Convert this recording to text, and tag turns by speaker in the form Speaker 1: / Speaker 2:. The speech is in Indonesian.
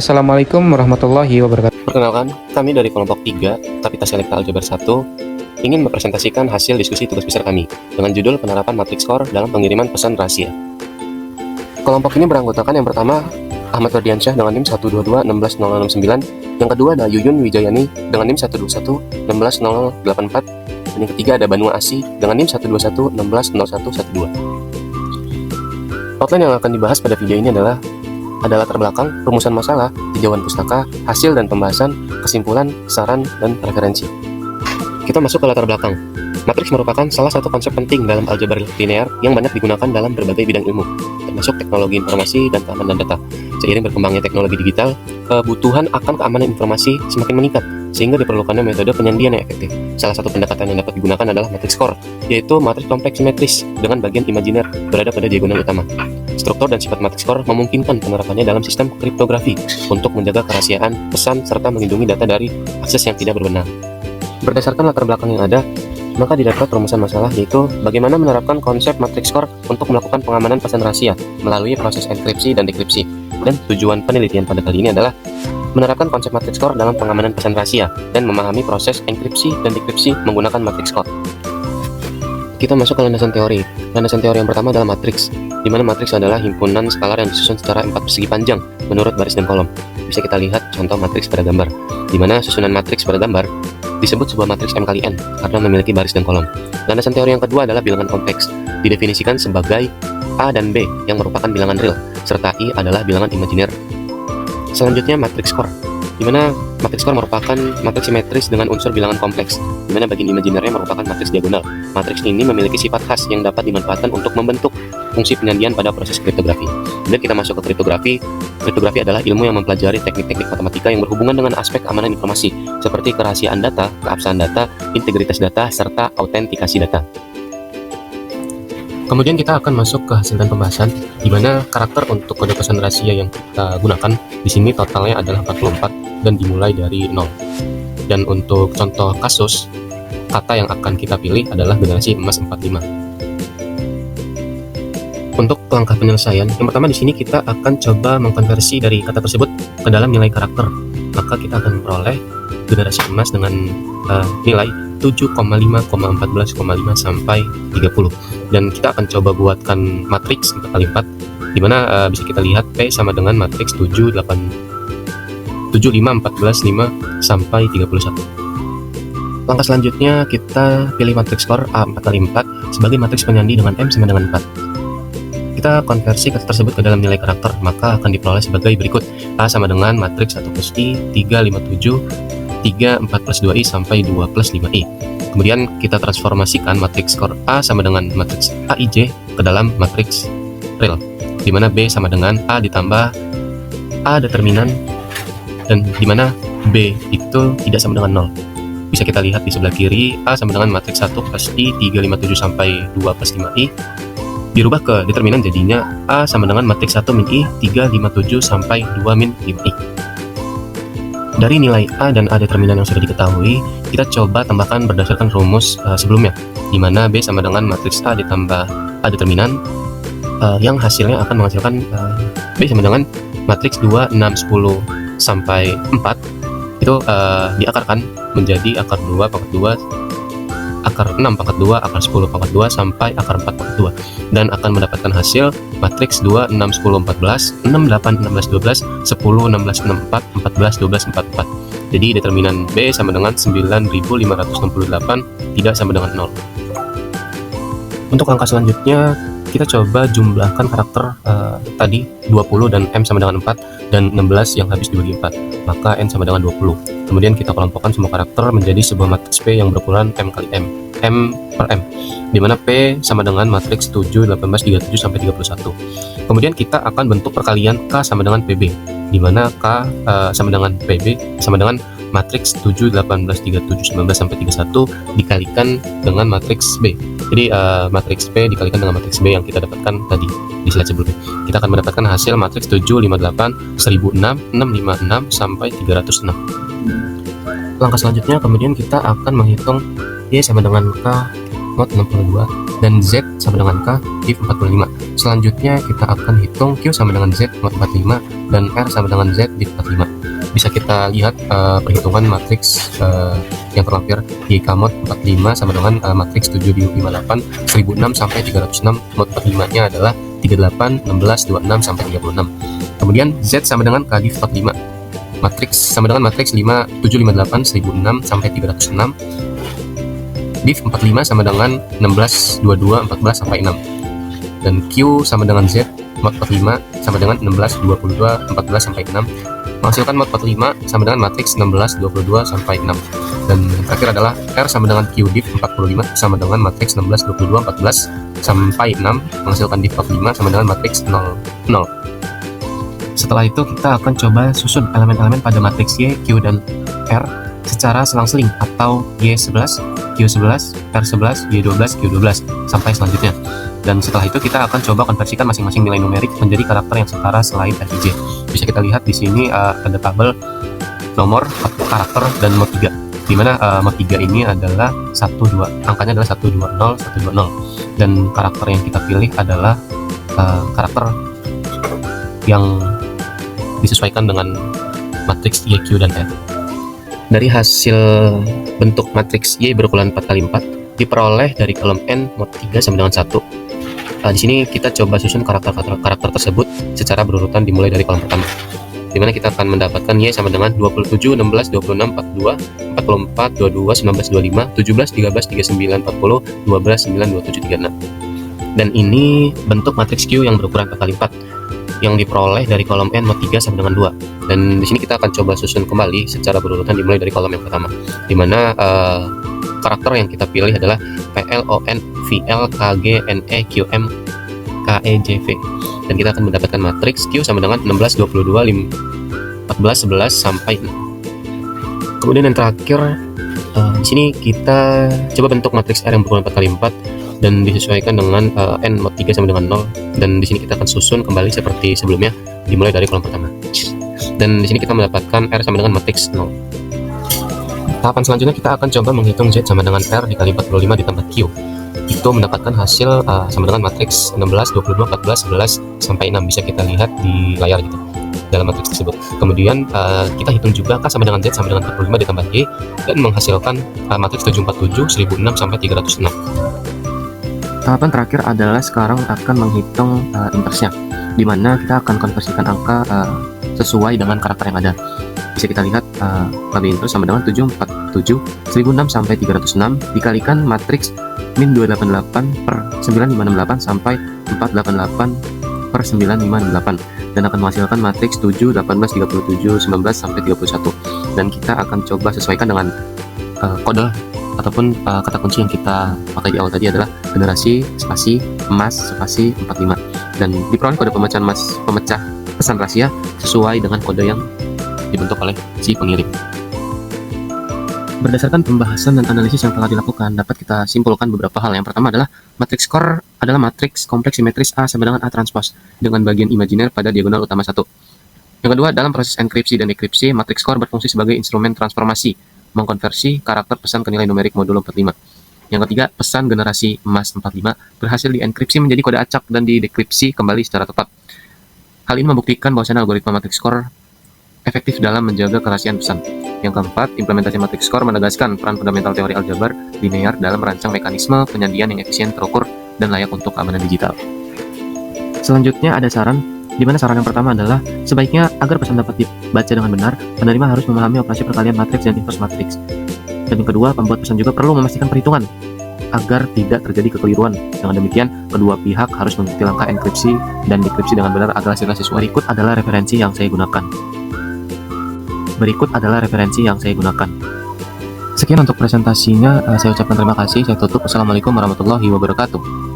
Speaker 1: Assalamualaikum warahmatullahi wabarakatuh.
Speaker 2: Perkenalkan, kami dari kelompok 3, Kapita Selekta Aljabar 1, ingin mempresentasikan hasil diskusi tugas besar kami dengan judul penerapan matriks skor dalam pengiriman pesan rahasia. Kelompok ini beranggotakan yang pertama Ahmad Ferdiansyah dengan NIM 122-16069, yang kedua ada Yuyun Wijayani dengan NIM 121-16084, dan yang ketiga ada Banua Asi dengan NIM 121-160112. Outline yang akan dibahas pada video ini adalah latar belakang, rumusan masalah, tinjauan pustaka, hasil dan pembahasan, kesimpulan, saran, dan referensi. Kita masuk ke latar belakang. Matriks merupakan salah satu konsep penting dalam aljabar linear yang banyak digunakan dalam berbagai bidang ilmu, termasuk teknologi informasi dan keamanan data. Seiring berkembangnya teknologi digital, kebutuhan akan keamanan informasi semakin meningkat, sehingga diperlukannya metode penyandian yang efektif. Salah satu pendekatan yang dapat digunakan adalah matriks skor, yaitu matriks kompleks simetris dengan bagian imajiner berada pada diagonal utama. Struktur dan sifat matriks skor memungkinkan penerapannya dalam sistem kriptografi untuk menjaga kerahasiaan pesan serta melindungi data dari akses yang tidak berwenang. Berdasarkan latar belakang yang ada, maka didapat rumusan masalah, yaitu bagaimana menerapkan konsep matriks skor untuk melakukan pengamanan pesan rahasia melalui proses enkripsi dan dekripsi. Dan tujuan penelitian pada kali ini adalah menerapkan konsep matriks skor dalam pengamanan pesan rahasia dan memahami proses enkripsi dan dekripsi menggunakan matriks skor. Kita masuk ke landasan teori. Landasan teori yang pertama adalah matriks, di mana matriks adalah himpunan skalar yang disusun secara 4 persegi panjang menurut baris dan kolom. Bisa kita lihat contoh matriks pada gambar, di mana susunan matriks pada gambar disebut sebuah matriks M kali N karena memiliki baris dan kolom. Landasan teori yang kedua adalah bilangan kompleks, didefinisikan sebagai A dan B yang merupakan bilangan real, serta I adalah bilangan imajiner. Selanjutnya matriks skor, di mana matriks skor merupakan matriks simetris dengan unsur bilangan kompleks, di mana bagian imajinernya merupakan matriks diagonal. Matriks ini memiliki sifat khas yang dapat dimanfaatkan untuk membentuk fungsi penyandian pada proses kriptografi. Kemudian kita masuk ke kriptografi. Kriptografi adalah ilmu yang mempelajari teknik-teknik matematika yang berhubungan dengan aspek keamanan informasi, seperti kerahasiaan data, keabsahan data, integritas data, serta autentikasi data. Kemudian kita akan masuk ke hasil dan pembahasan, di mana karakter untuk kode pesan rahasia yang kita gunakan di sini totalnya adalah 44 dan dimulai dari 0. Dan untuk contoh kasus, kata yang akan kita pilih adalah generasi emas 45. Untuk langkah penyelesaian, yang pertama di sini kita akan coba mengkonversi dari kata tersebut ke dalam nilai karakter. Maka kita akan memperoleh generasi emas dengan nilai 7,5,14,5 sampai 30. Dan kita akan coba buatkan matriks 4 kali 4, di mana bisa kita lihat P sama dengan matriks 7, 5, 14, 5 sampai 31. Langkah selanjutnya kita pilih matriks skor A 4 kali 4 sebagai matriks penyandi dengan M sama dengan 4. Kita konversi kata tersebut ke dalam nilai karakter, maka akan diperoleh sebagai berikut. A sama dengan matriks 1 plus I, 3, 5, 7, 3, 4 plus 2I sampai 2 plus 5I. Kemudian kita transformasikan matriks skor A sama dengan matriks AIJ ke dalam matriks real, di mana B sama dengan A ditambah A determinan, dan di mana B itu tidak sama dengan 0. Bisa kita lihat di sebelah kiri, A sama dengan matriks 1 plus I, 3, 5, 7 sampai 2 plus 5I. Dirubah ke determinan jadinya A sama dengan matriks 1 min I, 3, 5, 7 sampai 2 min 5I. Dari nilai A dan A determinan yang sudah diketahui, kita coba tambahkan berdasarkan rumus sebelumnya, di mana B sama dengan matriks A ditambah A determinan, yang hasilnya akan menghasilkan B sama dengan matriks 2, 6, 10 sampai 4. Itu diakarkan menjadi akar 2 pangkat 2, akar 6 pangkat 2, akar 10 pangkat 2 sampai akar 4 pangkat 2, dan akan mendapatkan hasil matriks 2, 6, 10, 14, 6, 8, 16, 12, 10, 16, 64, 14, 12, 44. Jadi determinan B sama dengan 9568, tidak sama dengan 0. Untuk langkah selanjutnya, kita coba jumlahkan karakter tadi 20 dan M sama dengan 4 dan 16 yang habis dibagi 4, maka N sama dengan 20. Kemudian kita kelompokkan semua karakter menjadi sebuah matriks P yang berukuran M kali M, M per M, di mana P sama dengan matriks 7, 18, 37 sampai 31. Kemudian kita akan bentuk perkalian K sama dengan PB, di mana K sama dengan PB sama dengan matriks 7, 18, 37, 19 sampai 31 dikalikan dengan matriks B. Jadi matriks P dikalikan dengan matriks B yang kita dapatkan tadi di slide sebelumnya. Kita akan mendapatkan hasil matriks 758, 1006, 656 sampai 306. Langkah selanjutnya kemudian kita akan menghitung Y sama dengan K mod 62 dan Z sama dengan K div 45. Selanjutnya kita akan hitung Q sama dengan Z mod 45 dan R sama dengan Z div 45. Bisa kita lihat perhitungan matriks yang terlampir di K mod 45 sama dengan matriks 7 div 58, 1006 sampai 306. Mod 45 nya adalah 38, 16, 26 sampai 36. Kemudian Z sama dengan K div 45. Matriks sama dengan matriks 5, 758, 1006 sampai 306. Div 45 sama dengan 16, 22, 14 sampai 6. Dan Q sama dengan Z mod 45 sama dengan 16, 22, 14 sampai 6. Menghasilkan mod 45 sama dengan matriks 16, 22 sampai 6. Dan yang terakhir adalah R sama dengan Q div 45 sama dengan matriks 16, 22, 14 sampai 6. Menghasilkan div 45 sama dengan matriks 0, 0. Setelah itu kita akan coba susun elemen-elemen pada matriks Y, Q, dan R secara selang-seling atau Y11, Q11, R11, Y12, Q12 sampai selanjutnya. Dan setelah itu kita akan coba konversikan masing-masing nilai numerik menjadi karakter yang setara selain FIJ. Bisa kita lihat di sini ada tabel nomor, karakter, dan mod 3. Di mana mod 3 ini adalah 12, angkanya adalah 120, 120. Dan karakter yang kita pilih adalah karakter yang disesuaikan dengan matriks Y, Q, dan R. Dari hasil bentuk matriks Y berukuran 4x4 diperoleh dari kolom N mod 3 sama dengan 1. Di sini kita coba susun karakter tersebut secara berurutan dimulai dari kolom pertama, dimana kita akan mendapatkan Y sama dengan 27, 16, 26, 42, 44, 22, 19, 25, 17, 13, 39, 40, 12, 9, 27, 36. Dan ini bentuk matriks Q yang berukuran 4x4 yang diperoleh dari kolom N mod 3 sama dengan 2. Dan di sini kita akan coba susun kembali secara berurutan dimulai dari kolom yang pertama, dimana karakter yang kita pilih adalah PL, ON, VL, KG, NE, QM, KE, JV. Dan kita akan mendapatkan matriks Q sama dengan 16, 22, 14, 11 sampai 6. Kemudian yang terakhir di sini kita coba bentuk matriks R yang berukuran 4x4 dan disesuaikan dengan N mod 3 sama dengan 0. Dan di sini kita akan susun kembali seperti sebelumnya dimulai dari kolom pertama. Dan di sini kita mendapatkan R sama dengan matriks 0. Tahapan selanjutnya kita akan coba menghitung Z sama dengan R dikali 45 ditambah Q. Itu mendapatkan hasil sama dengan matriks 16, 22, 14, 11 sampai 6. Bisa kita lihat di layar gitu dalam matriks tersebut. Kemudian kita hitung juga K sama dengan Z sama dengan 45 ditambah Y dan menghasilkan matriks 747, 1006 sampai 306. Tahapan terakhir adalah sekarang akan menghitung inversnya, di mana kita akan konversikan angka sesuai dengan karakter yang ada. Bisa kita lihat KB inverse sama dengan 747, 1006 sampai 306 dikalikan matriks min 288 per 9568 sampai 488 per 958 dan akan menghasilkan matriks 7, 18, 37, 19 sampai 31. Dan kita akan coba sesuaikan dengan kode ataupun kata kunci yang kita pakai di awal tadi adalah generasi spasi emas spasi 45, dan diperoleh kode pemecahan pemecah pesan rahasia sesuai dengan kode yang dibentuk oleh si pengirim. Berdasarkan pembahasan dan analisis yang telah dilakukan, dapat kita simpulkan beberapa hal. Yang pertama adalah matriks core adalah matriks kompleks simetris A sama dengan A transpose dengan bagian imajiner pada diagonal utama 1. Yang kedua, dalam proses enkripsi dan dekripsi, matriks core berfungsi sebagai instrumen transformasi, mengkonversi karakter pesan ke nilai numerik modulo 45. Yang ketiga, pesan generasi emas 45 berhasil dienkripsi menjadi kode acak dan didekripsi kembali secara tepat. Hal ini membuktikan bahwasannya algoritma matriks core efektif dalam menjaga kerahasiaan pesan. Yang keempat, implementasi matriks core menegaskan peran fundamental teori aljabar linear dalam merancang mekanisme penyajian yang efisien, terukur, dan layak untuk keamanan digital. Selanjutnya ada saran, di mana saran yang pertama adalah sebaiknya agar pesan dapat dibaca dengan benar, penerima harus memahami operasi perkalian matriks dan inverse matriks. Dan yang kedua, pembuat pesan juga perlu memastikan perhitungan agar tidak terjadi kekeliruan. Dengan demikian, kedua pihak harus mengikuti langkah enkripsi dan dekripsi dengan benar agar hasilnya sesuai. Berikut adalah referensi yang saya gunakan. Sekian untuk presentasinya, saya ucapkan terima kasih. Saya tutup. Wassalamualaikum warahmatullahi wabarakatuh.